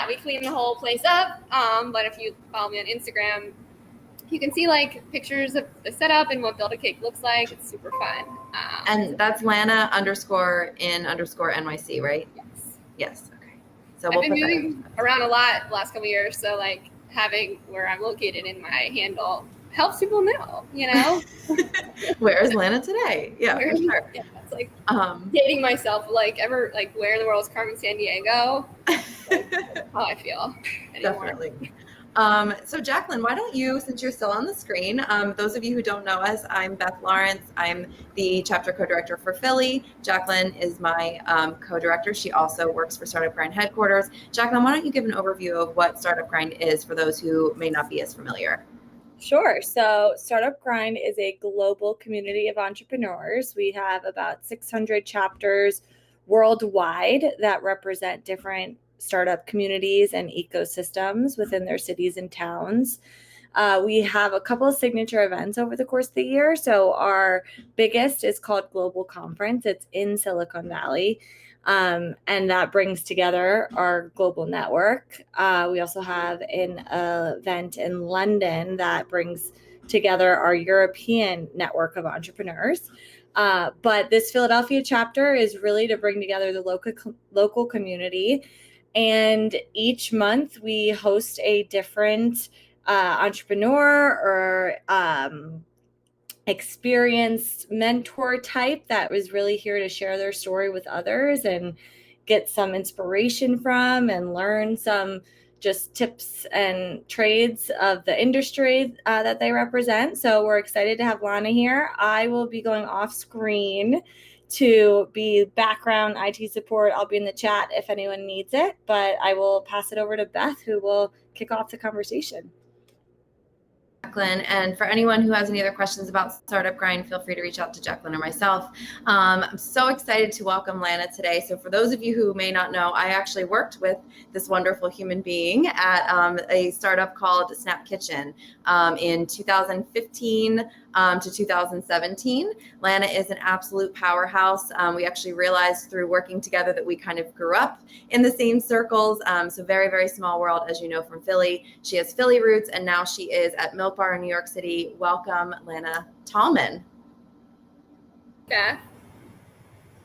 we clean the whole place up. But if you follow me on Instagram, you can see like pictures of the setup and what Build a Cake looks like. It's super fun. And that's Lana _in _NYC, right? Yes. Yes. Okay. So I've been moving around a lot the last couple of years, so like having where I'm located in my handle helps people know, Where is Lana today? Yeah, for sure. Yeah, it's like dating myself, like where in the world is Carmen Sandiego? Like, how I feel anymore. Definitely. So Jacqueline, why don't you, since you're still on the screen, those of you who don't know us, I'm Beth Lawrence. I'm the chapter co-director for Philly. Jacqueline is my co-director. She also works for Startup Grind headquarters. Jacqueline, why don't you give an overview of what Startup Grind is for those who may not be as familiar? Sure. So Startup Grind is a global community of entrepreneurs. We have about 600 chapters worldwide that represent different startup communities and ecosystems within their cities and towns. We have a couple of signature events over the course of the year. So our biggest is called Global Conference. It's in Silicon Valley. And that brings together our global network. We also have an event in London that brings together our European network of entrepreneurs. But this Philadelphia chapter is really to bring together the local community. And each month we host a different entrepreneur or experienced mentor type that was really here to share their story with others and get some inspiration from and learn some just tips and trades of the industry that they represent. So we're excited to have Lana here. I will be going off screen to be background IT support. I'll be in the chat if anyone needs it, but I will pass it over to Beth, who will kick off the conversation. Jacqueline, and for anyone who has any other questions about Startup Grind, feel free to reach out to Jacqueline or myself. I'm so excited to welcome Lana today. So for those of you who may not know, I actually worked with this wonderful human being at a startup called Snap Kitchen in 2015 to 2017. Lana is an absolute powerhouse. We actually realized through working together that we kind of grew up in the same circles. So very, very small world, as you know, from Philly. She has Philly roots, and now she is at Milk Bar in New York City. Welcome, Lana Tallman. Yeah.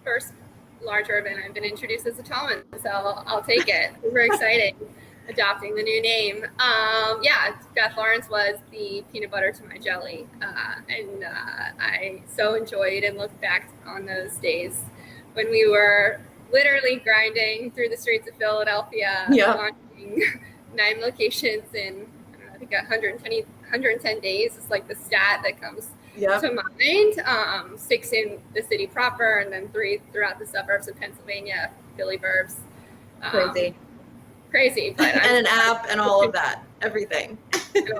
First large urban, I've been introduced as a Tallman, so I'll take it. Super exciting. Adopting the new name. Beth Lawrence was the peanut butter to my jelly. And I so enjoyed and looked back on those days when we were literally grinding through the streets of Philadelphia, launching 9 locations in, I think 110 days. It's like the stat that comes to mind. 6 in the city proper, and then 3 throughout the suburbs of Pennsylvania, Philly burbs. Crazy, but and an app and all of that, everything. And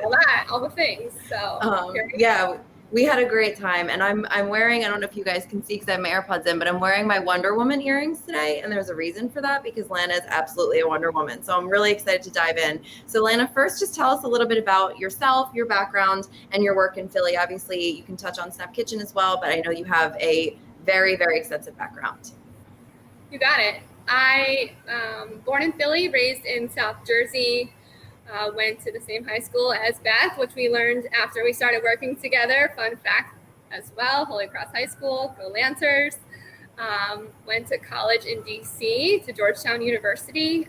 all the things. So we had a great time, and I'm wearing, I don't know if you guys can see because I have my AirPods in, but I'm wearing my Wonder Woman earrings today, and there's a reason for that because Lana is absolutely a Wonder Woman. So I'm really excited to dive in. So Lana, first just tell us a little bit about yourself, your background, and your work in Philly. Obviously, you can touch on Snap Kitchen as well, but I know you have a very, very extensive background. You got it. I born in Philly, raised in South Jersey, went to the same high school as Beth, which we learned after we started working together. Fun fact as well, Holy Cross High School, go Lancers. Went to college in DC, to Georgetown University.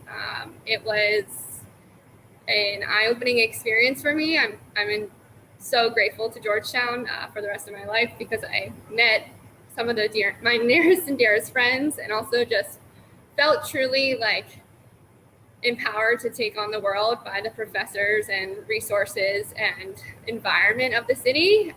It was an eye-opening experience for me. I'm so grateful to Georgetown for the rest of my life because I met some of my nearest and dearest friends, and also just felt truly like empowered to take on the world by the professors and resources and environment of the city.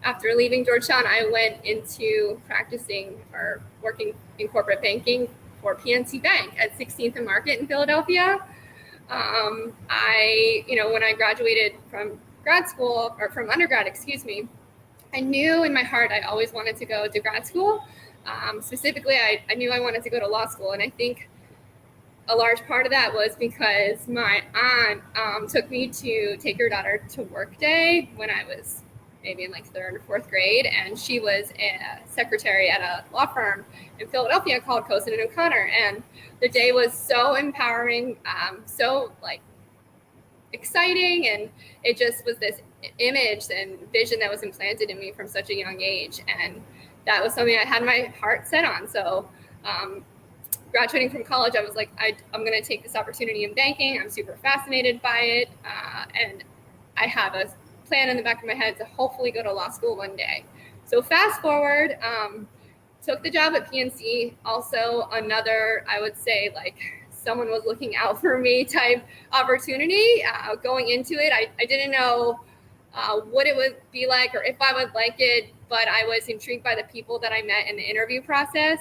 After leaving Georgetown, I went into practicing or working in corporate banking for PNC Bank at 16th and Market in Philadelphia. When I graduated from undergrad, I knew in my heart I always wanted to go to grad school. Specifically, I knew I wanted to go to law school, and I think a large part of that was because my aunt took me to take her daughter to work day when I was maybe in like third or fourth grade, and she was a secretary at a law firm in Philadelphia called Cosin and O'Connor. And the day was so empowering, so like exciting, and it just was this image and vision that was implanted in me from such a young age, and that was something I had my heart set on. So graduating from college, I was like, I'm going to take this opportunity in banking. I'm super fascinated by it, and I have a plan in the back of my head to hopefully go to law school one day. So fast forward, took the job at PNC. Also another, I would say, like, someone was looking out for me type opportunity. Going into it, I didn't know what it would be like or if I would like it, but I was intrigued by the people that I met in the interview process.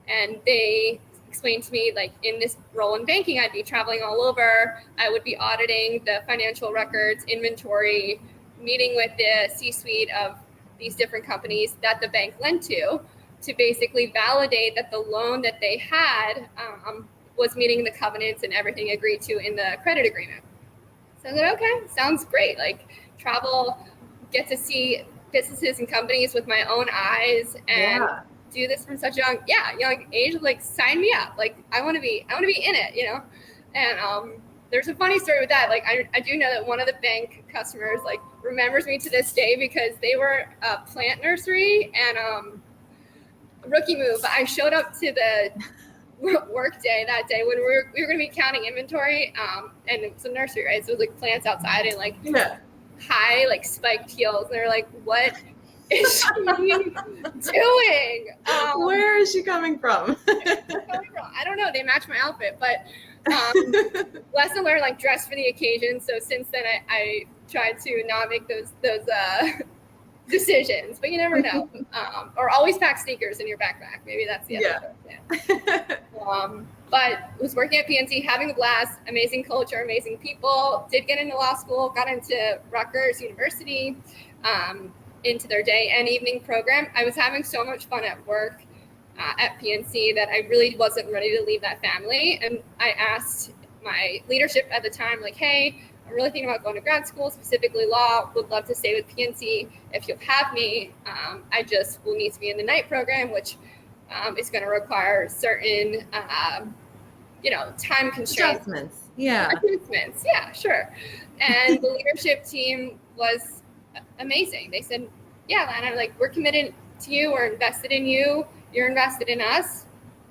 And they explained to me, like, in this role in banking, I'd be traveling all over. I would be auditing the financial records, inventory, meeting with the C-suite of these different companies that the bank lent to basically validate that the loan that they had was meeting the covenants and everything agreed to in the credit agreement. So I said, okay, sounds great. Like, travel, get to see businesses and companies with my own eyes, and do this from such a young age. Like, sign me up. Like, I want to be in it, you know? And there's a funny story with that. Like, I do know that one of the bank customers, like, remembers me to this day because they were a plant nursery, and rookie move. I showed up to the work day that day when we were going to be counting inventory, and it was a nursery, right? So it was like plants outside and like high, like, spiked heels. And they're like, what is she doing? Where is she coming from? I don't know. They match my outfit, but lesson learned, like, dress for the occasion. So since then, I tried to not make those decisions, but you never know. Or always pack sneakers in your backpack. Maybe that's the other thing. But was working at PNC, having a blast, amazing culture, amazing people. Did get into law school, got into Rutgers University, into their day and evening program. I was having so much fun at work at PNC that I really wasn't ready to leave that family. And I asked my leadership at the time, like, hey, I'm really thinking about going to grad school, specifically law. Would love to stay with PNC if you'll have me. I just will need to be in the night program, which is going to require certain, time constraints. Adjustments. Yeah, sure. And the leadership team was amazing. They said, yeah, Lana, like, we're committed to you. We're invested in you. You're invested in us.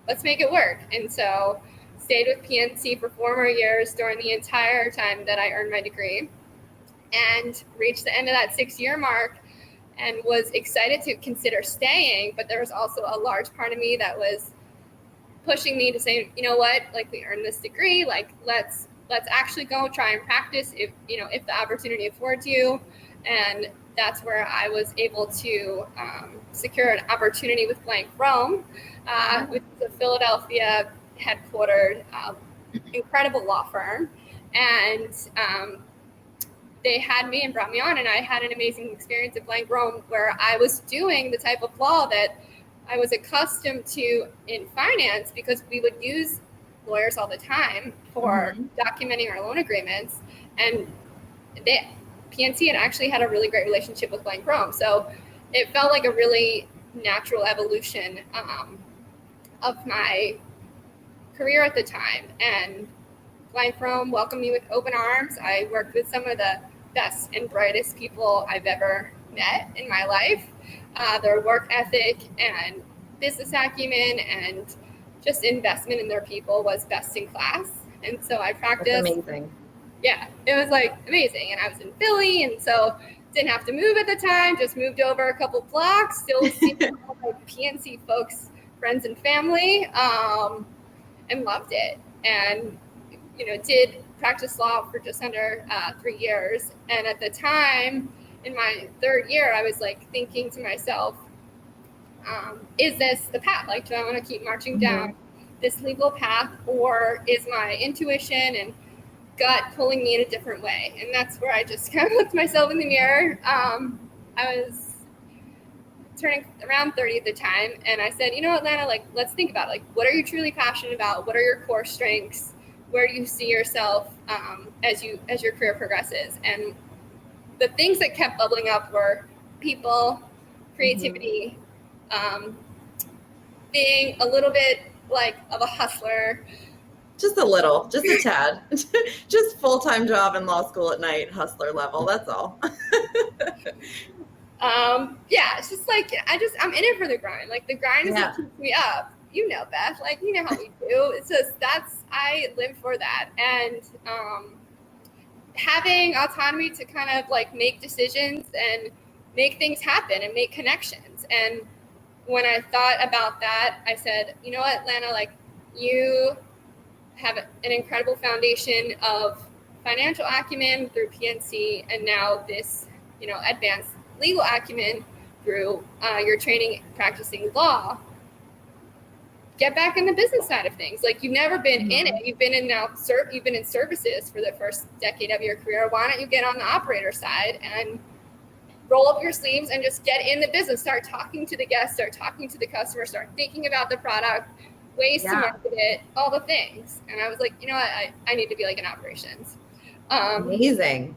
Let's make it work. And so stayed with PNC for 4 more years during the entire time that I earned my degree, and reached the end of that 6-year mark and was excited to consider staying. But there was also a large part of me that was pushing me to say, you know what, like, we earned this degree, like, let's actually go try and practice if the opportunity affords you. And that's where I was able to secure an opportunity with Blank Rome, which is a Philadelphia headquartered, incredible law firm. And they had me and brought me on, and I had an amazing experience at Blank Rome where I was doing the type of law that I was accustomed to in finance, because we would use lawyers all the time for documenting our loan agreements. And PNC had actually had a really great relationship with Blank Rome. So it felt like a really natural evolution of my career at the time. And Blank Rome welcomed me with open arms. I worked with some of the best and brightest people I've ever met in my life. Their work ethic and business acumen and just investment in their people was best in class. And so I practiced. That's amazing. Yeah, it was like amazing. And I was in Philly, and so didn't have to move at the time, just moved over a couple blocks, still seeing all my PNC folks, friends and family, and loved it. And, did practice law for just under 3 years. And at the time, in my 3rd year, I was like thinking to myself, is this the path? Like, do I want to keep marching down this legal path, or is my intuition and gut pulling me in a different way? And that's where I just kind of looked myself in the mirror. I was turning around 30 at the time, and I said, you know what, Lana, like, let's think about it. Like, what are you truly passionate about? What are your core strengths? Where do you see yourself as your career progresses? And the things that kept bubbling up were people, creativity, being a little bit like of a hustler. Just a little, just a tad, just full-time job in law school at night, hustler level. That's all. Yeah, it's just like, I'm in it for the grind. Like the grind is what keeps me up. You know, Beth, like, you know how we do. It's just, I live for that. And, having autonomy to kind of like make decisions and make things happen and make connections. And when I thought about that, I said, you know what, Lana, like you have an incredible foundation of financial acumen through PNC, and now this, you know, advanced legal acumen through your training practicing law. Get back in the business side of things. Like you've never been in it. You've been in you've been in services for the first decade of your career. Why don't you get on the operator side and roll up your sleeves and just get in the business? Start talking to the guests, start talking to the customer, start thinking about the product, ways to market it, all the things. And I was like, you know what, I need to be like in operations. Amazing.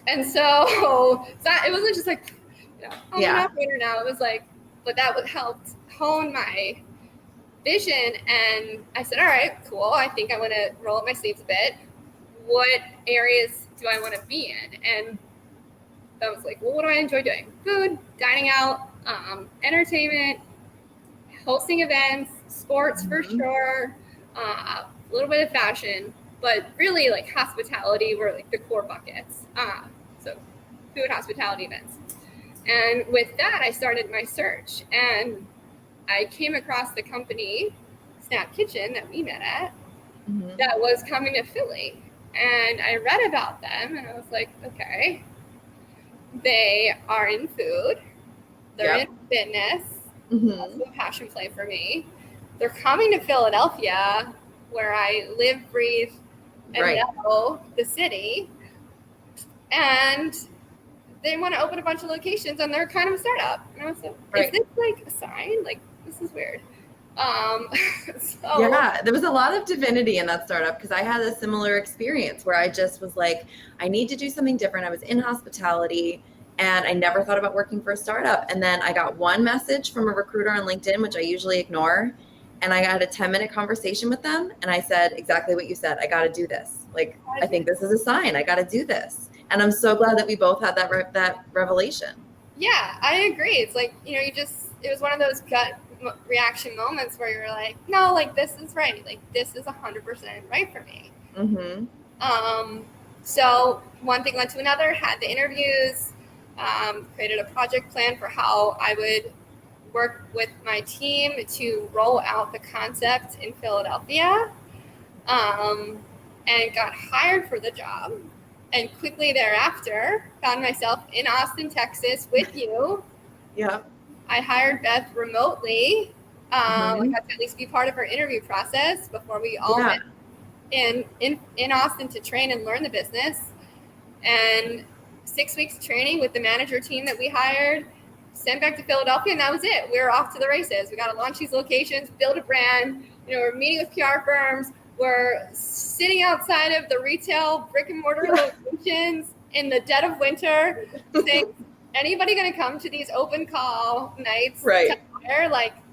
And so it wasn't just like, you know, I'm an operator now. It was like, but that would help hone my vision. And I said, all right, cool. I think I want to roll up my sleeves a bit. What areas do I want to be in? And I was like, well, what do I enjoy doing? Food, dining out, entertainment, hosting events, sports for sure, a little bit of fashion, but really like hospitality were like the core buckets. So food, hospitality, events. And with that, I started my search, and I came across the company, Snap Kitchen, that we met at, that was coming to Philly. And I read about them, and I was like, okay, they are in food. They're in fitness. Also a passion play for me. They're coming to Philadelphia, where I live, breathe, and know the city. And they want to open a bunch of locations, and they're kind of a startup. And I was like, is this like a sign? Like, this is weird. There was a lot of divinity in that startup, because I had a similar experience where I just was like, I need to do something different. I was in hospitality, and I never thought about working for a startup. And then I got one message from a recruiter on LinkedIn, which I usually ignore. And I had a 10-minute conversation with them. And I said exactly what you said. I got to do this. Like, I think this is a sign. I got to do this. And I'm so glad that we both had that revelation. Yeah, I agree. It's like, you know, it was one of those gut reaction moments where you're like, no, like this is right. Like this is 100% right for me. So one thing led to another, had the interviews, created a project plan for how I would work with my team to roll out the concept in Philadelphia, and got hired for the job. And quickly thereafter, found myself in Austin, Texas with you. I hired Beth remotely. I got to at least be part of her interview process before we all met in Austin to train and learn the business. And 6 weeks of training with the manager team that we hired, sent back to Philadelphia, and that was it. We were off to the races. We got to launch these locations, build a brand. You know, we're meeting with PR firms. We're sitting outside of the retail brick and mortar locations in the dead of winter, saying, anybody going to come to these open call nights? Like,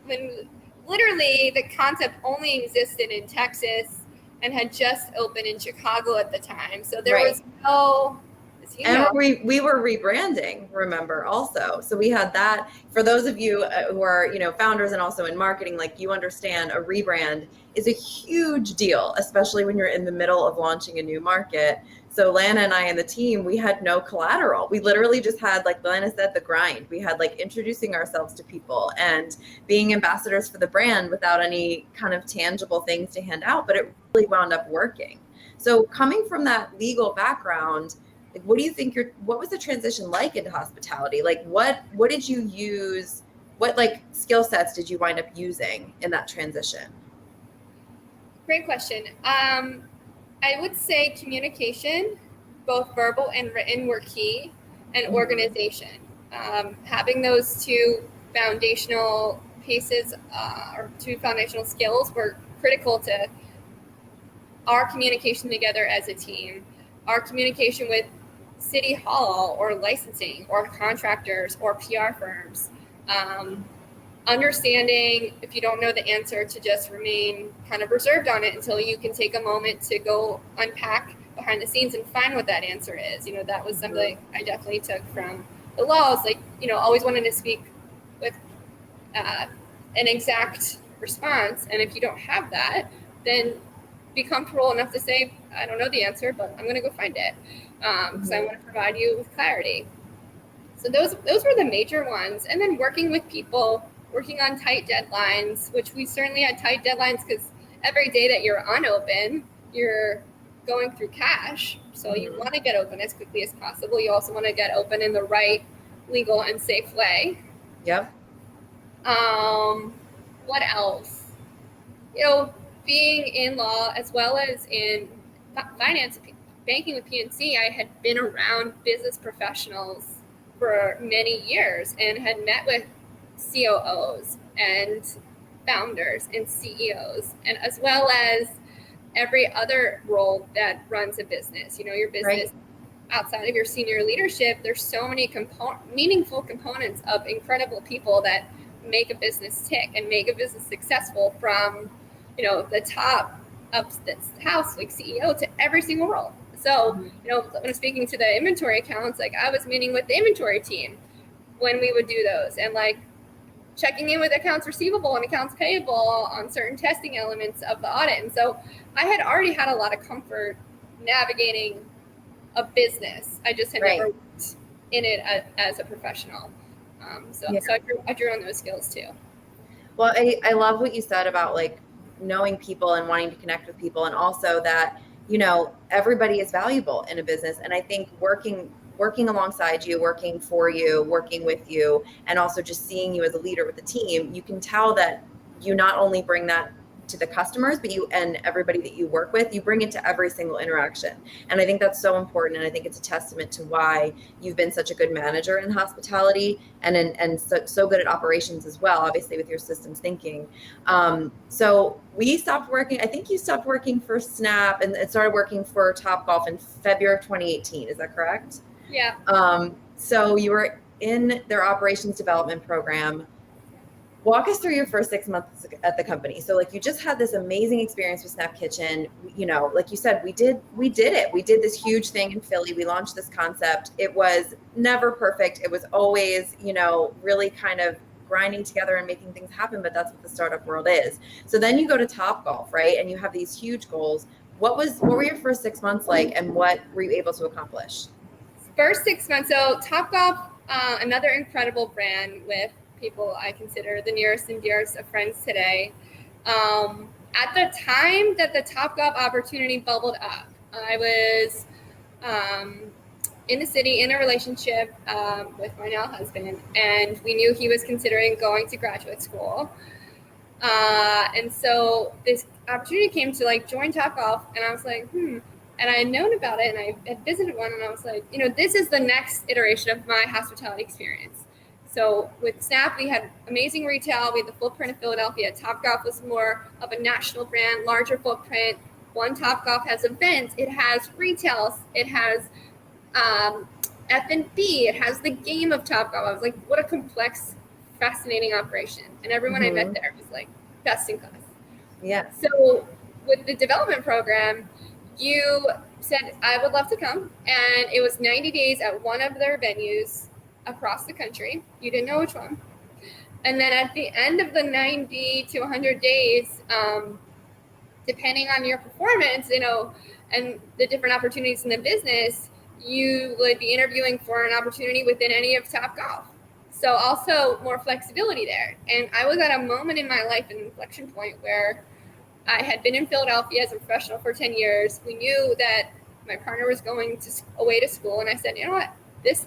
when literally the concept only existed in Texas and had just opened in Chicago at the time. So there was no... And we were rebranding, remember, also. So we had that. For those of you who are, you know, founders and also in marketing, like, you understand a rebrand is a huge deal, especially when you're in the middle of launching a new market. So Lana and I and the team, we had no collateral. We literally just had, like Lana said, the grind. We had like introducing ourselves to people and being ambassadors for the brand without any kind of tangible things to hand out, but it really wound up working. So coming from that legal background, like, what do you think what was the transition like into hospitality? Like, what did you use? What like skill sets did you wind up using in that transition? Great question. I would say communication, both verbal and written, were key, and organization. Having those two foundational pieces or two foundational skills were critical to our communication together as a team, our communication with city hall or licensing or contractors or PR firms. Understanding if you don't know the answer to just remain kind of reserved on it until you can take a moment to go unpack behind the scenes and find what that answer is. That was something I definitely took from the laws, like, always wanting to speak with an exact response. And if you don't have that, then be comfortable enough to say, I don't know the answer, but I'm going to go find it, because I want to provide you with clarity. So those were the major ones. And then working with people, working on tight deadlines, which we certainly had tight deadlines because every day that you're unopen, you're going through cash. So you want to get open as quickly as possible. You also want to get open in the right legal and safe way. Yep. What else? Being in law as well as in finance, banking with PNC, I had been around business professionals for many years and had met with COOs and founders and CEOs, and as well as every other role that runs a business. Your business outside of your senior leadership, there's so many meaningful components of incredible people that make a business tick and make a business successful, from the top of this house, like CEO, to every single role. So, when I'm speaking to the inventory accounts, like I was meeting with the inventory team when we would do those, and like checking in with accounts receivable and accounts payable on certain testing elements of the audit. And so I had already had a lot of comfort navigating a business. I just had never worked in it as a professional. So I drew on those skills too. Well, I love what you said about like knowing people and wanting to connect with people, and also that, everybody is valuable in a business. And I think working alongside you, working for you, working with you, and also just seeing you as a leader with the team, you can tell that you not only bring that to the customers, but you and everybody that you work with, you bring it to every single interaction. And I think that's so important. And I think it's a testament to why you've been such a good manager in hospitality and so good at operations as well, obviously with your systems thinking. So we stopped working, I think you stopped working for Snap and started working for Topgolf in February of 2018. Is that correct? Yeah. So you were in their operations development program. Walk us through your first 6 months at the company. So like you just had this amazing experience with Snap Kitchen. Like you said, we did it. We did this huge thing in Philly. We launched this concept. It was never perfect. It was always, really kind of grinding together and making things happen, but that's what the startup world is. So then you go to Topgolf, right? And you have these huge goals. What were your first 6 months like, and what were you able to accomplish? First 6 months. So Topgolf, another incredible brand with people I consider the nearest and dearest of friends today. At the time that the Topgolf opportunity bubbled up, I was in the city in a relationship with my now husband, and we knew he was considering going to graduate school. And so this opportunity came to join Topgolf, and I was like, And I had known about it, and I had visited one, and I was like, this is the next iteration of my hospitality experience. So with Snap, we had amazing retail. We had the footprint of Philadelphia. Topgolf was more of a national brand, larger footprint. One, Topgolf has events. It has retail. It has F&B. It has the game of Topgolf. I was like, what a complex, fascinating operation. And everyone I met there was like best in class. Yeah. So with the development program, you said, I would love to come. And it was 90 days at one of their venues across the country. You didn't know which one. And then at the end of the 90 to 100 days, depending on your performance, and the different opportunities in the business, you would be interviewing for an opportunity within any of Topgolf. So also more flexibility there. And I was at a moment in my life, an inflection point, where I had been in Philadelphia as a professional for 10 years. We knew that my partner was going away to school. And I said, you know what?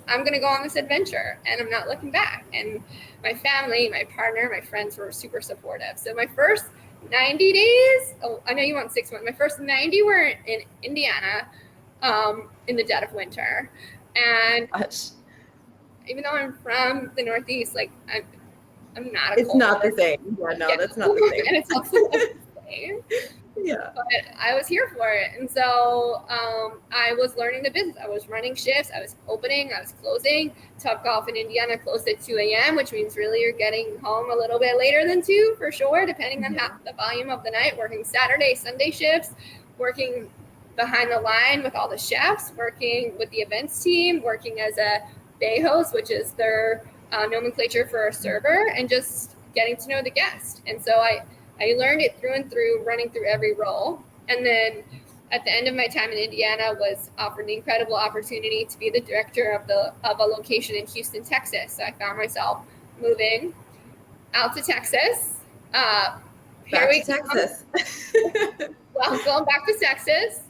I'm going to go on this adventure, and I'm not looking back. And my family, my partner, my friends were super supportive. So my first 90 days, I know you want 6 months. My first 90 were in Indiana, in the dead of winter. And even though I'm from the Northeast, I'm not a It's not the same. Yeah, no, that's not the same. And it's also not the same. Yeah. But I was here for it. And so I was learning the business. I was running shifts. I was opening. I was closing. Topgolf in Indiana closed at 2 a.m., which means really you're getting home a little bit later than 2 for sure, depending on how the volume of the night, working Saturday, Sunday shifts, working behind the line with all the chefs, working with the events team, working as a bay host, which is their nomenclature for a server, and just getting to know the guest. And so I learned it through and through, running through every role. And then at the end of my time in Indiana, was offered the incredible opportunity to be the director of a location in Houston, Texas. So I found myself moving out to Texas. Back to Texas. Well, going back to Texas,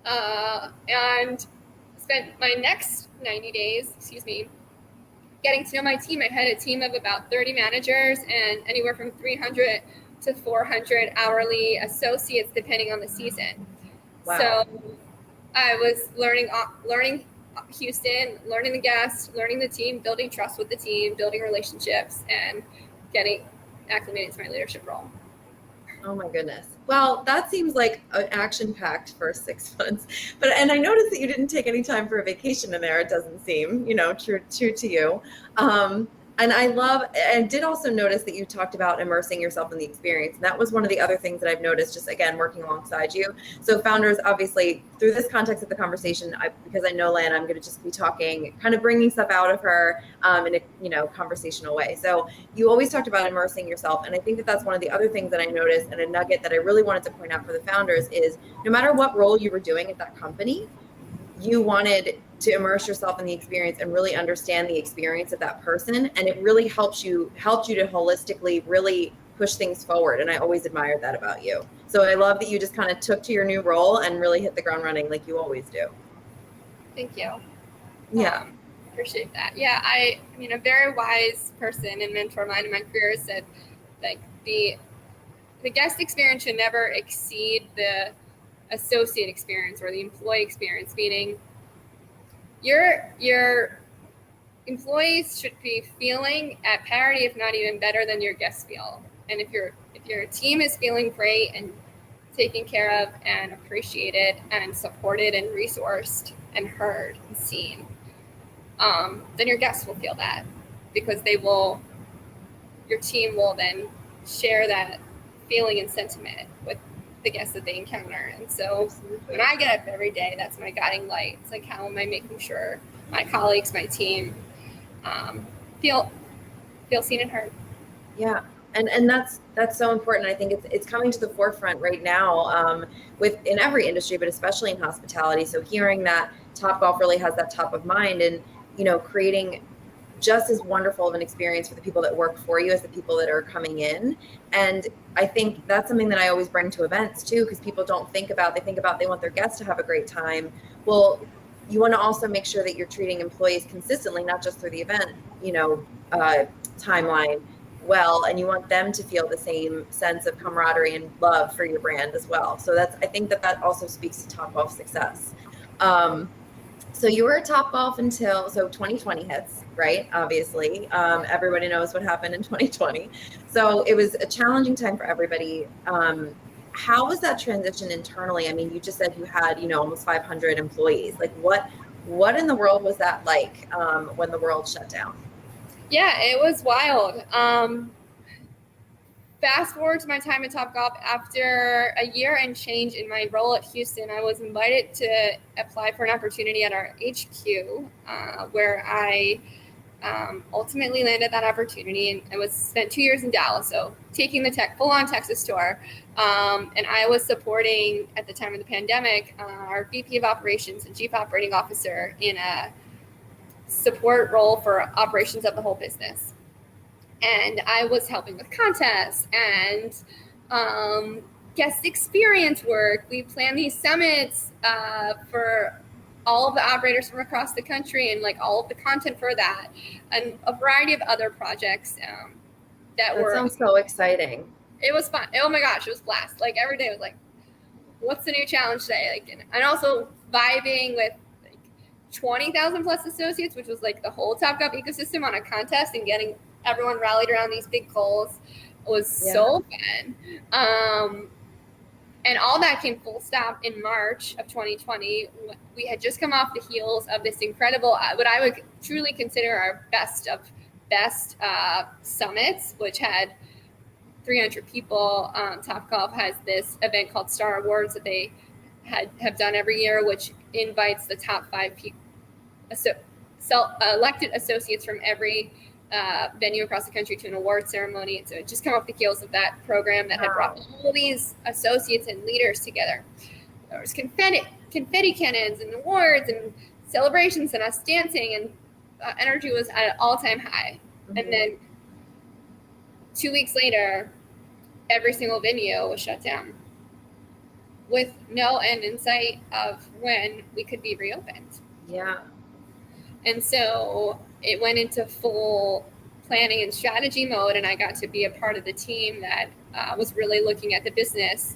and spent my next 90 days, getting to know my team. I had a team of about 30 managers and anywhere from 300 to 400 hourly associates, depending on the season. Wow. So I was learning Houston, learning the guests, learning the team, building trust with the team, building relationships, and getting acclimated to my leadership role. Oh my goodness. Well, that seems like an action-packed first 6 months. And I noticed that you didn't take any time for a vacation in there. It doesn't seem, true to you. And I did also notice that you talked about immersing yourself in the experience. And that was one of the other things that I've noticed, just again, working alongside you. So founders, obviously, through this context of the conversation, because I know Lana, I'm going to just be talking, kind of bringing stuff out of her in a conversational way. So you always talked about immersing yourself. And I think that that's one of the other things that I noticed, and a nugget that I really wanted to point out for the founders is no matter what role you were doing at that company, you wanted to immerse yourself in the experience and really understand the experience of that person. And it really helped you to holistically really push things forward. And I always admired that about you. So I love that you just kind of took to your new role and really hit the ground running like you always do. Thank you. Yeah. Appreciate that. Yeah, a very wise person and mentor of mine in my career said, like, the guest experience should never exceed the associate experience or the employee experience, meaning your employees should be feeling at parity, if not even better than your guests feel. And if your team is feeling great and taken care of and appreciated and supported and resourced and heard and seen, then your guests will feel that, because your team will then share that feeling and sentiment with the guests that they encounter. And so when I get up every day, that's my guiding light. It's like, how am I making sure my colleagues, my team, feel seen and heard? Yeah. And that's so important. I think it's coming to the forefront right now in every industry, but especially in hospitality. So hearing that Topgolf really has that top of mind, and creating just as wonderful of an experience for the people that work for you as the people that are coming in. And I think that's something that I always bring to events too, because people don't think about, they want their guests to have a great time. Well, you want to also make sure that you're treating employees consistently, not just through the event, timeline well, and you want them to feel the same sense of camaraderie and love for your brand as well. So I think that also speaks to Topgolf success. So you were at Topgolf until 2020 hits, right? Obviously, everybody knows what happened in 2020. So it was a challenging time for everybody. How was that transition internally? I mean, you just said you had, almost 500 employees. Like what in the world was that like when the world shut down? Yeah, it was wild. Fast forward to my time at Topgolf, after a year and change in my role at Houston, I was invited to apply for an opportunity at our HQ, where I ultimately landed that opportunity, and I spent 2 years in Dallas, so taking the full-on Texas tour. And I was supporting, at the time of the pandemic, our VP of Operations and Chief Operating Officer in a support role for operations of the whole business. And I was helping with contests and guest experience work. We planned these summits for all of the operators from across the country, and like all of the content for that, and a variety of other projects that sounds so exciting. It was fun. Oh my gosh, it was a blast. Like every day was like, what's the new challenge today? Like, and also vibing with 20,000 plus associates, which was like the whole Topgolf ecosystem on a contest, and getting everyone rallied around these big goals was so fun. And all that came full stop in March of 2020. We had just come off the heels of this incredible, what I would truly consider our best of best summits, which had 300 people. Topgolf has this event called Star Awards that they have done every year, which invites the top 5 elected associates from every venue across the country to an award ceremony. So it just come off the heels of that program that had brought all these associates and leaders together. There was confetti cannons and awards and celebrations and us dancing, and energy was at an all-time high. Mm-hmm. And then 2 weeks later, every single venue was shut down with no end in sight of when we could be reopened. Yeah. And so it went into full planning and strategy mode, and I got to be a part of the team that was really looking at the business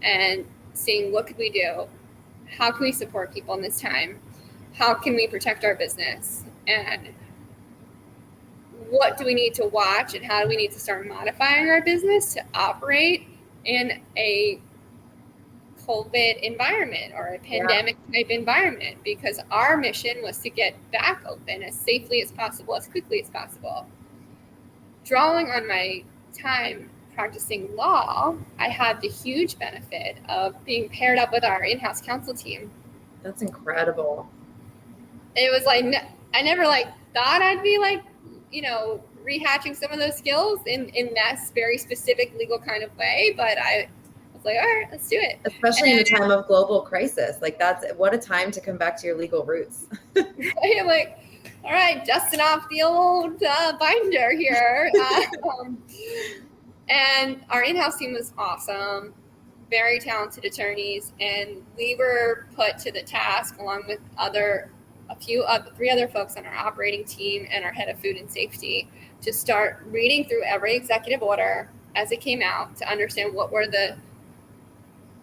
and seeing what could we do, how can we support people in this time, how can we protect our business, and what do we need to watch, and how do we need to start modifying our business to operate in a COVID environment or a pandemic type environment, because our mission was to get back open as safely as possible, as quickly as possible. Drawing on my time practicing law, I had the huge benefit of being paired up with our in-house counsel team. That's incredible. It was like, I never thought I'd be rehatching some of those skills in that very specific legal kind of way, but I was like, all right, let's do it. Especially in a time of global crisis. What a time to come back to your legal roots. I'm like, all right, dusting off the old binder here. And our in-house team was awesome, very talented attorneys, and we were put to the task along with 3 other folks on our operating team and our head of food and safety to start reading through every executive order as it came out to understand what were the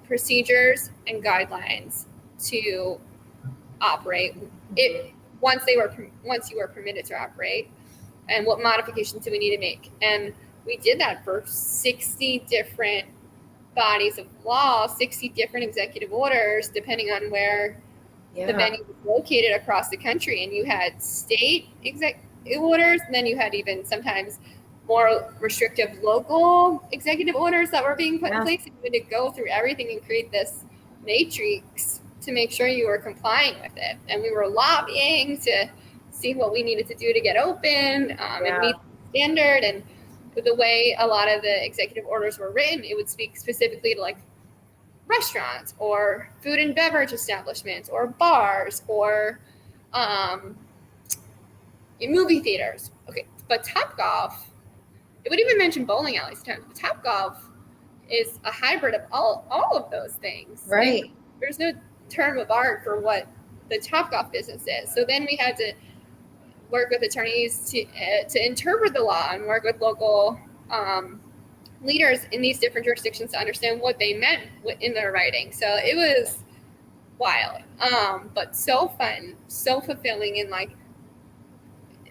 procedures and guidelines to operate once you were permitted to operate, and what modifications do we need to make. And we did that for 60 different bodies of law, 60 different executive orders, depending on where the venue was located across the country. And you had state executive orders, and then you had even sometimes more restrictive local executive orders that were being put in place. And you had to go through everything and create this matrix to make sure you were complying with it. And we were lobbying to see what we needed to do to get open and meet the standard. And with the way a lot of the executive orders were written, it would speak specifically to restaurants or food and beverage establishments or bars or movie theaters. Okay, but Topgolf, it would even mention bowling alleys. Topgolf is a hybrid of all of those things. Right. There's no term of art for what the Topgolf business is. So then we had to work with attorneys to interpret the law and work with local leaders in these different jurisdictions to understand what they meant in their writing. So it was wild, but so fun, so fulfilling. And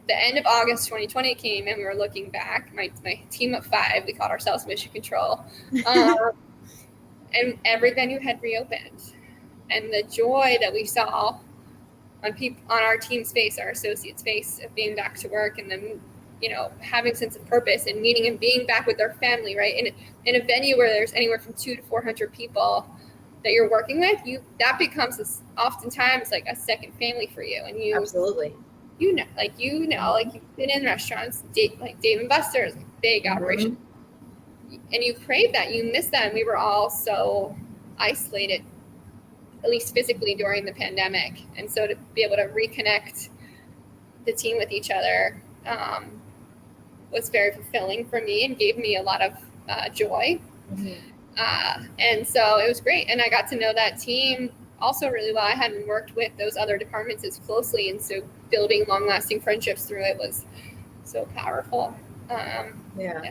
the end of August 2020 came, and we were looking back. My team of 5, we called ourselves Mission Control, and every venue had reopened. And the joy that we saw on our team's face, our associates' face, of being back to work, and then having a sense of purpose and meeting and being back with their family, right? In a venue where there's anywhere from 200 to 400 people that you're working with, that becomes oftentimes a second family for you. And you absolutely, you've been in restaurants, Dave & Buster's, big operation, and you crave that, you miss that. And we were all so isolated, at least physically, during the pandemic. And so to be able to reconnect the team with each other was very fulfilling for me and gave me a lot of joy. Mm-hmm. And so it was great. And I got to know that team also really well. I hadn't worked with those other departments as closely. And so building long-lasting friendships through it was so powerful. Yeah.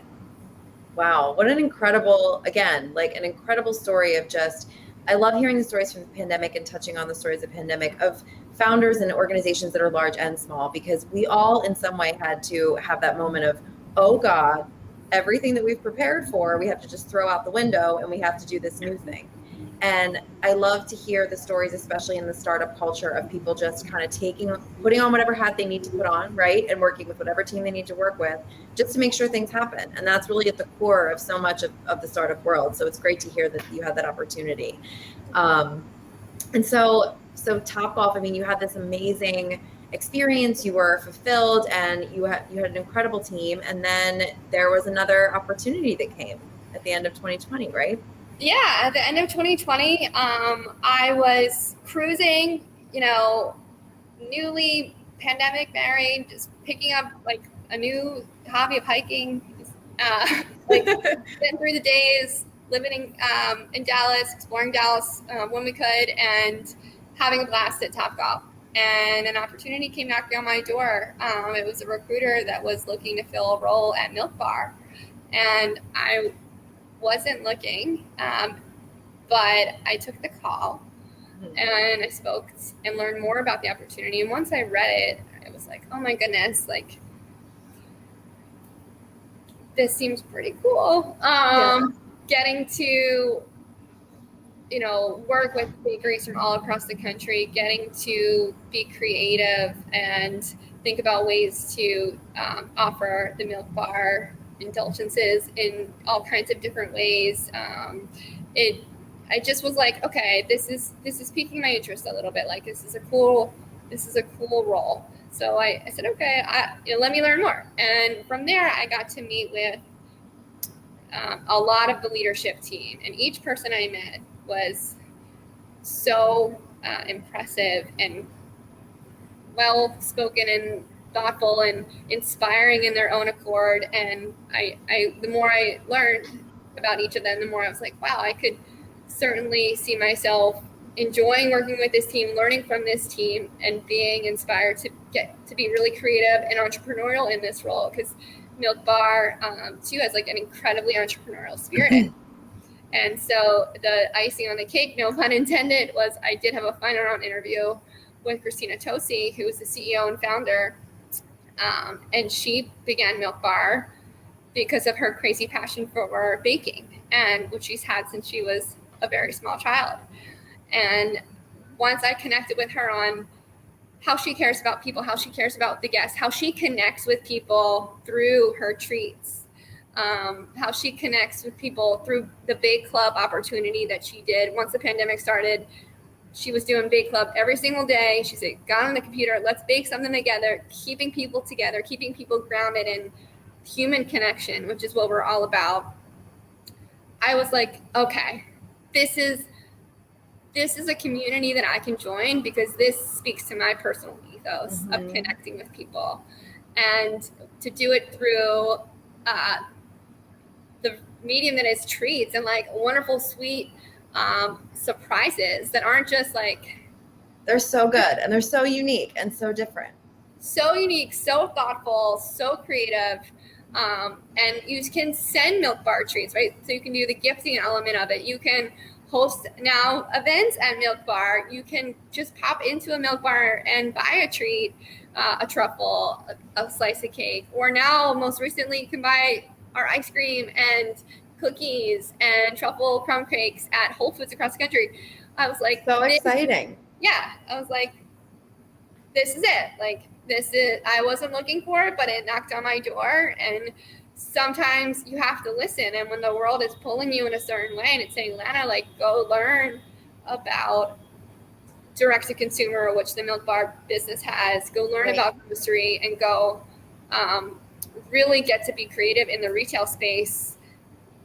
Wow. What an incredible, an incredible story of just, I love hearing the stories from the pandemic and touching on the stories of the pandemic of founders and organizations that are large and small, because we all in some way had to have that moment of, oh God, everything that we've prepared for, we have to just throw out the window and we have to do this new thing. And I love to hear the stories, especially in the startup culture, of people just kind of putting on whatever hat they need to put on, right? And working with whatever team they need to work with just to make sure things happen. And that's really at the core of so much of the startup world. So it's great to hear that you had that opportunity. And so Topgolf, I mean, you had this amazing experience, you were fulfilled, and you had an incredible team. And then there was another opportunity that came at the end of 2020, right? Yeah, at the end of 2020, I was cruising, newly pandemic married, just picking up like a new hobby of hiking, getting through the days, living in Dallas, exploring Dallas when we could, and having a blast at Topgolf. And an opportunity came knocking on my door. It was a recruiter that was looking to fill a role at Milk Bar, and I wasn't looking, but I took the call and I spoke and learned more about the opportunity. And once I read it, I was like, oh my goodness, like this seems pretty cool. Getting to, work with bakeries from all across the country, getting to be creative and think about ways to offer the Milk Bar indulgences in all kinds of different ways. I just was like, okay, this is piquing my interest a little bit. Like this is a cool role. So I said, okay, let me learn more. And from there, I got to meet with a lot of the leadership team, and each person I met was so impressive and well spoken and thoughtful and inspiring in their own accord. And the more I learned about each of them, the more I was like, wow, I could certainly see myself enjoying working with this team, learning from this team, and being inspired to get to be really creative and entrepreneurial in this role, because Milk Bar too has like an incredibly entrepreneurial spirit. And so the icing on the cake, no pun intended, was I did have a final round interview with Christina Tosi, who is the CEO and founder. And she began Milk Bar because of her crazy passion for baking, and which she's had since she was a very small child. And once I connected with her on how she cares about people, how she cares about the guests, how she connects with people through her treats, how she connects with people through the Bake Club opportunity that she did. Once the pandemic started, she was doing Bake Club every single day. She said, got on the computer, let's bake something together, keeping people together, keeping people grounded in human connection, which is what we're all about. I was like, okay, this is a community that I can join, because this speaks to my personal ethos of connecting with people, and to do it through the medium that is treats and like wonderful, sweet surprises that aren't just like, they're so good and they're so unique and so different. So unique, so thoughtful, so creative. And you can send Milk Bar treats, right? So you can do the gifting element of it. You can host now events at Milk Bar. You can just pop into a Milk Bar and buy a treat, a truffle, a slice of cake. Or now, most recently, you can buy our ice cream and cookies and truffle crumb cakes at Whole Foods across the country. I was like, so exciting. Yeah, I was like, this is it. Like, I wasn't looking for it, but it knocked on my door. And sometimes you have to listen. And when the world is pulling you in a certain way and it's saying, Lana, like, go learn about direct to consumer, which the Milk Bar business has, go learn about grocery, and go really get to be creative in the retail space,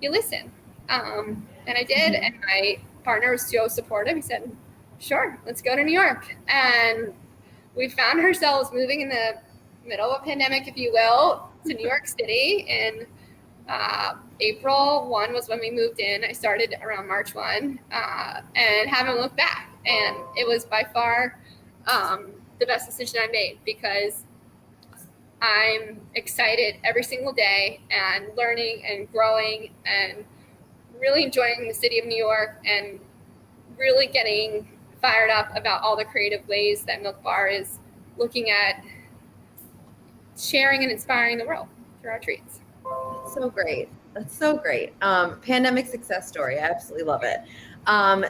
you listen. And I did. And my partner was so supportive. He said, sure, let's go to New York. And we found ourselves moving in the middle of a pandemic, if you will, to New York City. And April 1 was when we moved in. I started around March 1 and haven't looked back. And it was by far the best decision I made, because I'm excited every single day and learning and growing and really enjoying the city of New York, and really getting fired up about all the creative ways that Milk Bar is looking at sharing and inspiring the world through our treats. That's so great. That's so great. Pandemic success story. I absolutely love it.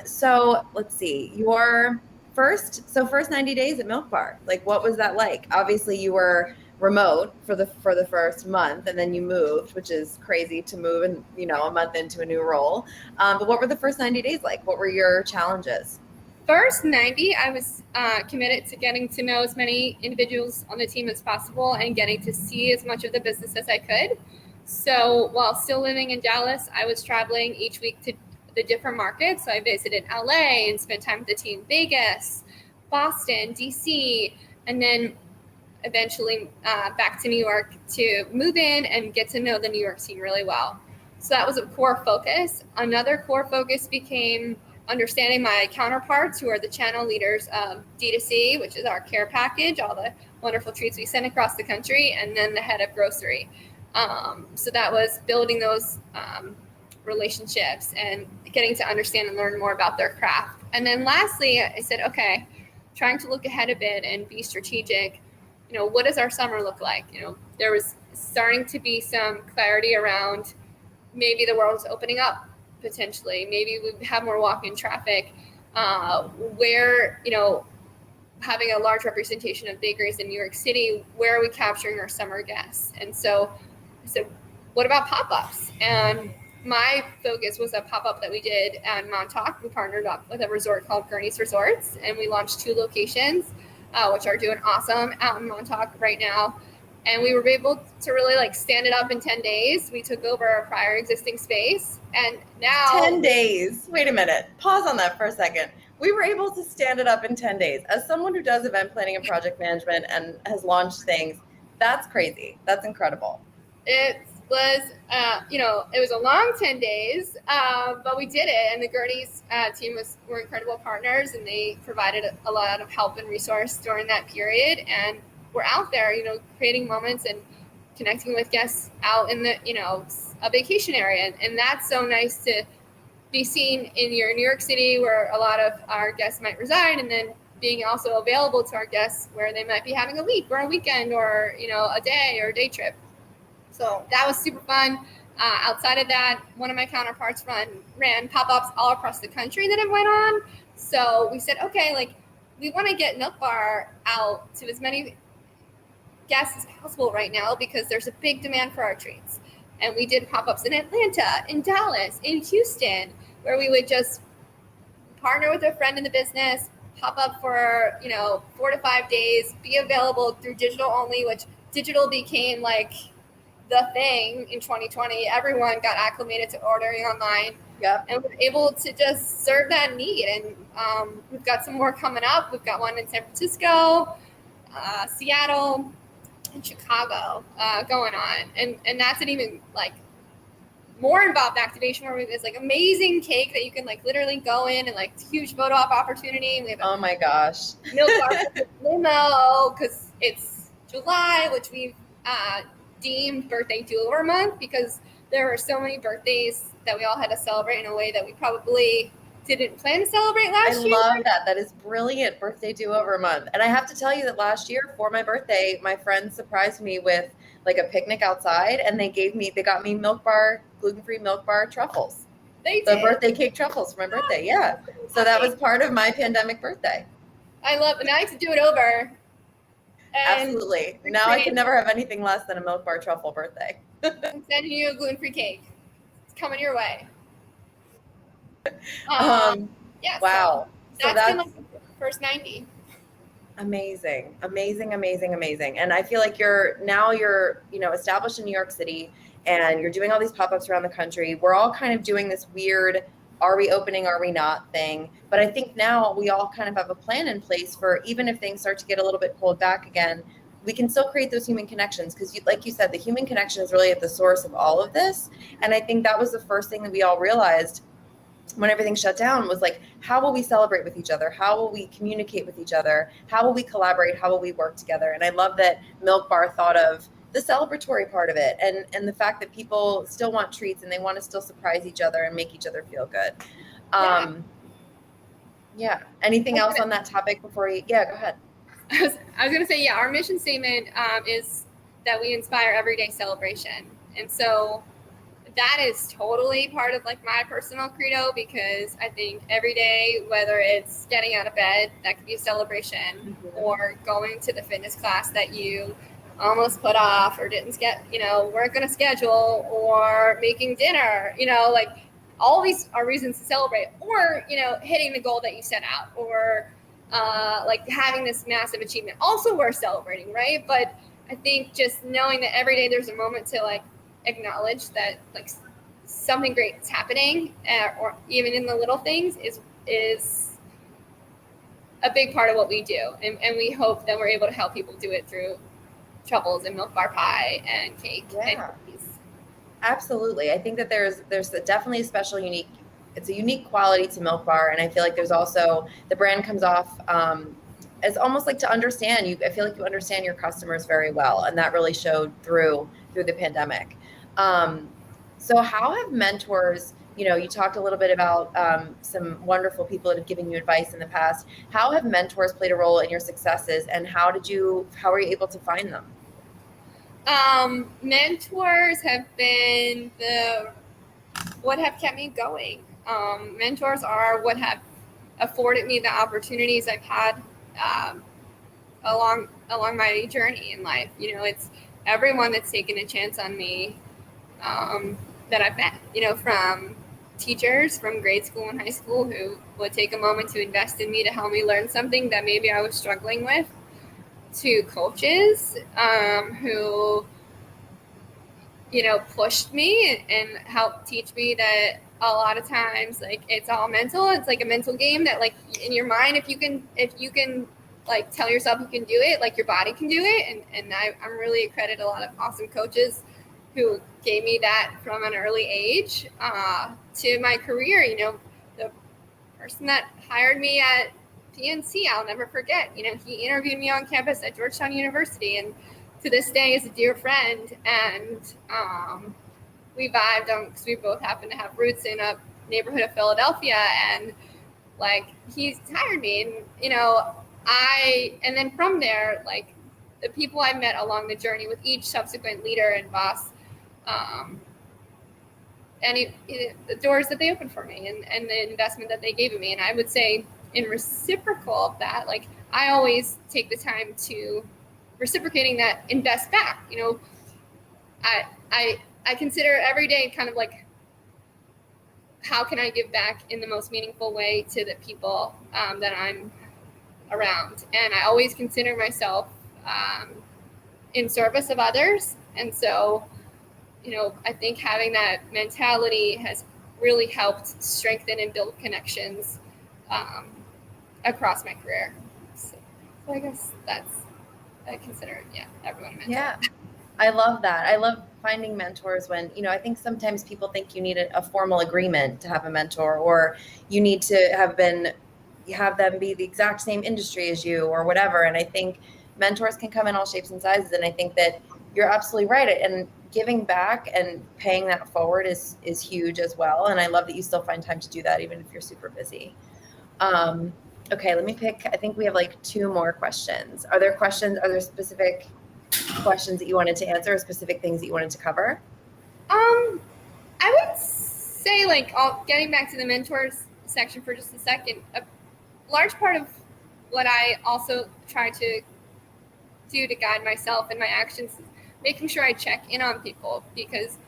So let's see. Your first 90 days at Milk Bar. Like, what was that like? Obviously, you were remote for the first month, and then you moved, which is crazy to move and a month into a new role. But what were the first 90 days like? What were your challenges? First 90, I was committed to getting to know as many individuals on the team as possible and getting to see as much of the business as I could. So while still living in Dallas, I was traveling each week to the different markets. So I visited LA and spent time with the team in Vegas, Boston, DC, and then eventually back to New York to move in and get to know the New York scene really well. So that was a core focus. Another core focus became understanding my counterparts who are the channel leaders of D2C, which is our care package, all the wonderful treats we send across the country, and then the head of grocery. So that was building those relationships and getting to understand and learn more about their craft. And then lastly, I said, okay, trying to look ahead a bit and be strategic. What does our summer look like? There was starting to be some clarity around maybe the world's opening up potentially. Maybe we have more walk-in traffic where, having a large representation of bakeries in New York City, where are we capturing our summer guests? And so I said, what about pop-ups? And my focus was a pop-up that we did at Montauk. We partnered up with a resort called Gurney's Resorts, and we launched 2 locations, which are doing awesome out in Montauk right now. And we were able to really stand it up in 10 days. We took over a prior existing space, and now 10 days. Wait a minute. Pause on that for a second. We were able to stand it up in 10 days. As someone who does event planning and project management and has launched things, that's crazy. That's incredible. It was, it was a long 10 days, but we did it. And the Gurney's team were incredible partners, and they provided a lot of help and resource during that period. And we're out there, creating moments and connecting with guests out in the, a vacation area. And that's so nice to be seen in your New York City, where a lot of our guests might reside, and then being also available to our guests where they might be having a week or a weekend or, a day or a day trip. So that was super fun. Outside of that, one of my counterparts ran pop-ups all across the country that it went on. So we said, okay, we want to get Milk Bar out to as many guests as possible right now, because there's a big demand for our treats. And we did pop-ups in Atlanta, in Dallas, in Houston, where we would just partner with a friend in the business, pop up for, 4 to 5 days, be available through digital only, which digital became the thing in 2020. Everyone got acclimated to ordering online. Yep. And we're able to just serve that need. And we've got some more coming up. We've got one in San Francisco, Seattle, and Chicago going on. And that's an even more involved activation where it's amazing cake that you can literally go in and huge photo op opportunity. We have oh my gosh. Milk Bar limo, because it's July, which we've deemed birthday do-over month, because there were so many birthdays that we all had to celebrate in a way that we probably didn't plan to celebrate last year. I love that. That is brilliant. Birthday do-over month. And I have to tell you that last year for my birthday, my friends surprised me with a picnic outside, and they got me Milk Bar, gluten-free Milk Bar truffles. They the did. Birthday cake truffles for my birthday. Yeah. So that was part of my pandemic birthday. I love it. Now I have to do it over. Absolutely. Now I can never have anything less than a Milk Bar truffle birthday. I'm sending you a gluten-free cake. It's coming your way. Yeah. Wow. So that's been the first 90. Amazing. And I feel like you're established in New York City, and you're doing all these pop-ups around the country. We're all kind of doing this weird, are we opening, are we not thing. But I think now we all kind of have a plan in place for, even if things start to get a little bit pulled back again, we can still create those human connections, because like you said, the human connection is really at the source of all of this. And I think that was the first thing that we all realized when everything shut down, was how will we celebrate with each other? How will we communicate with each other? How will we collaborate? How will we work together? And I love that Milk Bar thought of the celebratory part of it, and the fact that people still want treats and they want to still surprise each other and make each other feel good. Yeah. Anything else on that topic before you? Yeah, go ahead. I was going to say, our mission statement is that we inspire everyday celebration. And so that is totally part of like my personal credo, because I think every day, whether it's getting out of bed, that could be a celebration, or going to the fitness class that you almost put off or didn't weren't going to schedule, or making dinner, like all these are reasons to celebrate, or, hitting the goal that you set out, or like having this massive achievement, also worth celebrating, right? But I think just knowing that every day there's a moment to like acknowledge that like something great is happening, or even in the little things is a big part of what we do. And we hope that we're able to help people do it through truffles and milk bar pie and cake and cookies. Absolutely. I think that there's definitely it's a unique quality to Milk Bar. And I feel like there's also, the brand comes off as almost like to understand you. I feel like you understand your customers very well. And that really showed through the pandemic. So how have mentors, you talked a little bit about some wonderful people that have given you advice in the past. How have mentors played a role in your successes, and how were you able to find them? Mentors have been what have kept me going. Mentors are what have afforded me the opportunities I've had along my journey in life. It's everyone that's taken a chance on me that I've met, from teachers from grade school and high school who would take a moment to invest in me to help me learn something that maybe I was struggling with, to coaches who, pushed me and helped teach me that a lot of times, like, it's all mental. It's like a mental game that, like, in your mind, if you can like tell yourself you can do it, like, your body can do it. And I'm really accredit a lot of awesome coaches who gave me that from an early age to my career. The person that hired me at PNC, I'll never forget. He interviewed me on campus at Georgetown University, and to this day is a dear friend. And we vibed because we both happen to have roots in a neighborhood of Philadelphia. And like, he's hired me, and and then from there, like, the people I met along the journey with each subsequent leader and boss, and the doors that they opened for me, and the investment that they gave me. And I would say, in reciprocal of that, like, I always take the time to reciprocating that, invest back. I consider every day kind of like, how can I give back in the most meaningful way to the people that I'm around? And I always consider myself in service of others. And so, I think having that mentality has really helped strengthen and build connections across my career. So I guess I consider, everyone a mentor. Yeah, I love that. I love finding mentors when, I think sometimes people think you need a formal agreement to have a mentor, or you need to have them be the exact same industry as you or whatever. And I think mentors can come in all shapes and sizes. And I think that you're absolutely right. And giving back and paying that forward is huge as well. And I love that you still find time to do that, even if you're super busy. Okay, let me pick. I think we have like 2 more questions. Are there specific questions that you wanted to answer, or specific things that you wanted to cover? I would say, like, getting back to the mentors section for just a second, a large part of what I also try to do to guide myself and my actions is making sure I check in on people, because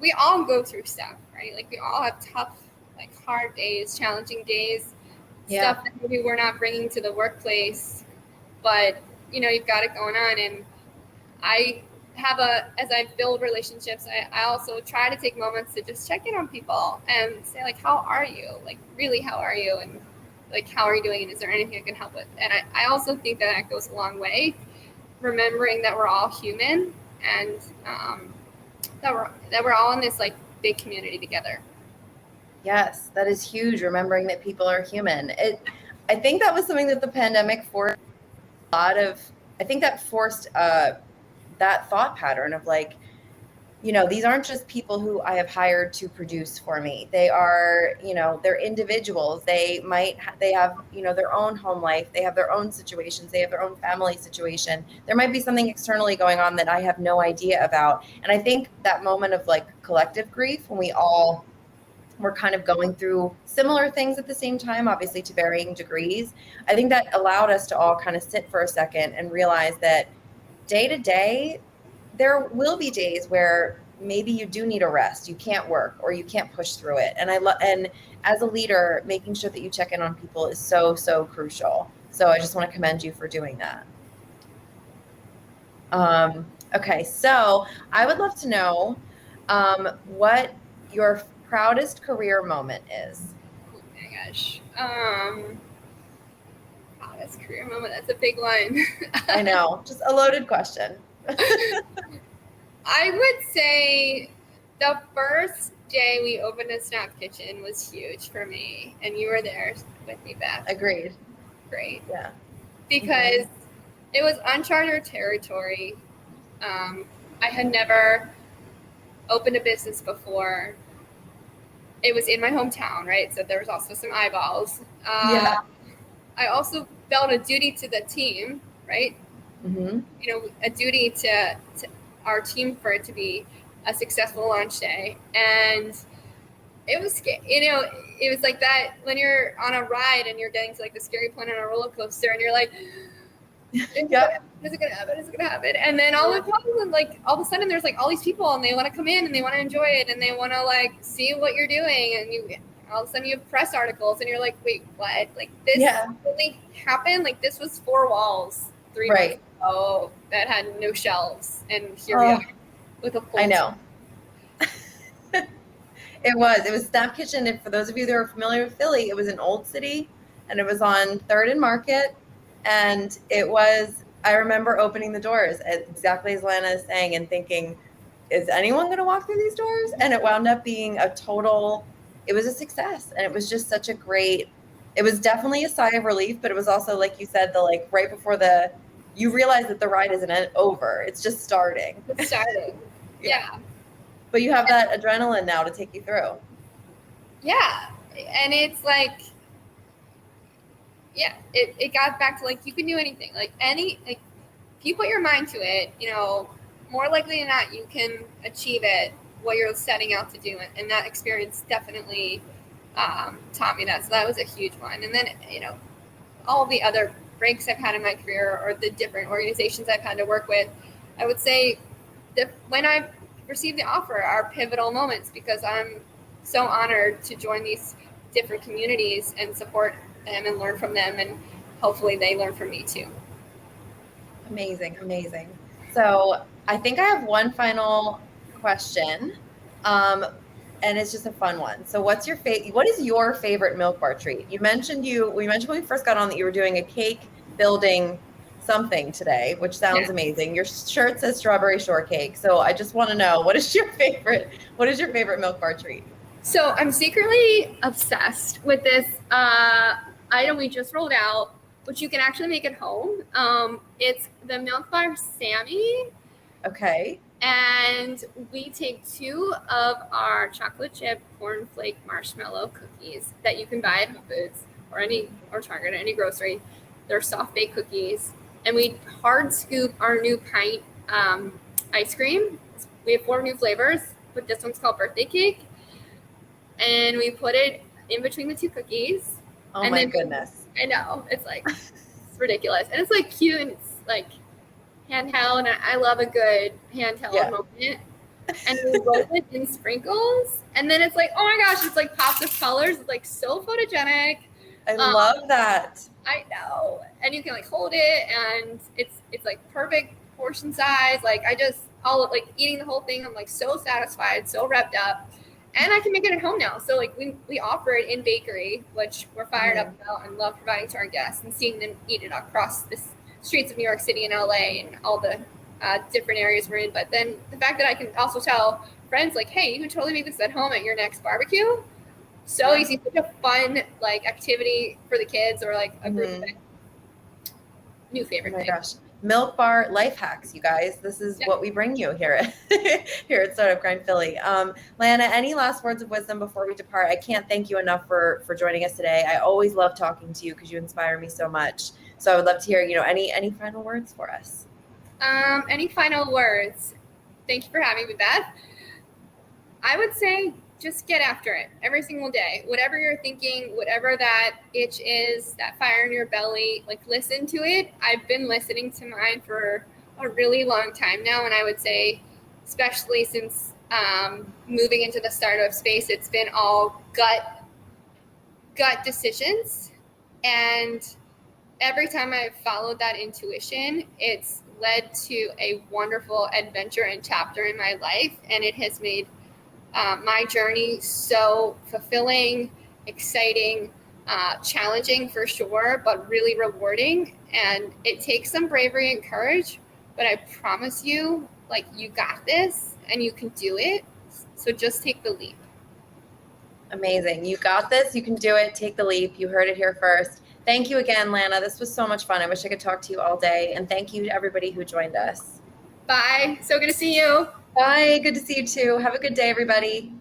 we all go through stuff, right? Like, we all have tough, like, hard days, challenging days, stuff that maybe we're not bringing to the workplace, but you've got it going on. And I have as I build relationships, I also try to take moments to just check in on people and say, like, how are you? Like, really, how are you? And, like, how are you doing? And is there anything I can help with? And I also think that goes a long way, remembering that we're all human, and that we're all in this, like, big community together. Yes, that is huge. Remembering that people are human. I think that was something that the pandemic forced a lot of. I think that forced that thought pattern of, like, these aren't just people who I have hired to produce for me. They are, they're individuals. They have, their own home life. They have their own situations. They have their own family situation. There might be something externally going on that I have no idea about. And I think that moment of like collective grief, when we all were kind of going through similar things at the same time, obviously to varying degrees, I think that allowed us to all kind of sit for a second and realize that day to day, there will be days where maybe you do need a rest. You can't work or you can't push through it. And and as a leader, making sure that you check in on people is so, so crucial. So I just want to commend you for doing that. Okay, so I would love to know what your proudest career moment is. Oh my gosh. Proudest career moment. That's a big one. I know, just a loaded question. I would say the first day we opened a Snap Kitchen was huge for me, and you were there with me, Beth. Agreed. Great. Yeah. Because it was uncharted territory. I had never opened a business before. It was in my hometown, right? So there was also some eyeballs. Yeah. I also felt a duty to the team, right? Mm-hmm. A duty to our team for it to be a successful launch day. And it was, it was like that when you're on a ride and you're getting to like the scary point on a roller coaster and you're like, is it gonna happen? Is it gonna happen? And then all of a sudden there's like all these people and they want to come in and they want to enjoy it and they want to like see what you're doing, and all of a sudden you have press articles and you're like, wait, what? Like this really happened? Like this was 4 walls 3 months ago that had no shelves, and here we are with a full. I know. It was Snap Kitchen. And for those of you that are familiar with Philly, it was in Old City and it was on 3rd and Market. And I remember opening the doors exactly as Lana is saying and thinking, is anyone going to walk through these doors? And it wound up being it was a success. And it was just such it was definitely a sigh of relief, but it was also, like you said, right before you realize that the ride isn't over. It's just starting. It's starting. Yeah. But you have that adrenaline now to take you through. Yeah. And it's like, it got back to like, you can do anything. If you put your mind to it, more likely than not, you can achieve it, what you're setting out to do. And that experience definitely taught me that. So that was a huge one. And then, all the other breaks I've had in my career or the different organizations I've had to work with, I would say that when I received the offer are pivotal moments, because I'm so honored to join these different communities and support them and learn from them, and hopefully they learn from me too. Amazing. So I think I have one final question, and it's just a fun one. So what is your favorite Milk Bar treat? We mentioned when we first got on that you were doing a cake building something today, which sounds amazing. Your shirt says strawberry shortcake. So I just want to know, what is your favorite Milk Bar treat? So I'm secretly obsessed with this item we just rolled out, which you can actually make at home. It's the Milk Bar Sammy. Okay. And we take 2 of our chocolate chip cornflake marshmallow cookies that you can buy at Whole Foods or Target or any grocery. They're soft baked cookies. And we hard scoop our new pint ice cream. We have 4 new flavors, but this one's called birthday cake. And we put it in between the 2 cookies. Oh my goodness. I know. It's it's ridiculous. And it's cute, and it's handheld, and I love a good handheld moment. And we roll it in sprinkles. And then it's oh my gosh, it's pops of colors. It's so photogenic. I love that. I know. And you can hold it, and it's perfect portion size. Eating the whole thing, I'm so satisfied, so revved up. And I can make it at home now. So we offer it in bakery, which we're fired up about and love providing to our guests and seeing them eat it across the streets of New York City and LA and all the different areas we're in. But then the fact that I can also tell friends hey, you can totally make this at home at your next barbecue. So easy, such a fun activity for the kids or a group thing. New favorite thing. Gosh. Milk Bar life hacks, you guys. This is what we bring you here here at Startup Grind Philly. Lana, any last words of wisdom before we depart? I can't thank you enough for joining us today. I always love talking to you because you inspire me so much. So I would love to hear, any final words for us. Any final words? Thank you for having me, Beth. I would say just get after it every single day. Whatever you're thinking, whatever that itch is, that fire in your belly, like listen to it. I've been listening to mine for a really long time now. And I would say, especially since moving into the startup space, it's been all gut decisions. And every time I've followed that intuition, it's led to a wonderful adventure and chapter in my life. And it has made my journey so fulfilling, exciting, challenging for sure, but really rewarding. And it takes some bravery and courage, but I promise you, like, you got this and you can do it. So just take the leap. Amazing. You got this. You can do it. Take the leap. You heard it here first. Thank you again, Lana. This was so much fun. I wish I could talk to you all day. And thank you to everybody who joined us. Bye. So good to see you. Bye. Good to see you too. Have a good day, everybody.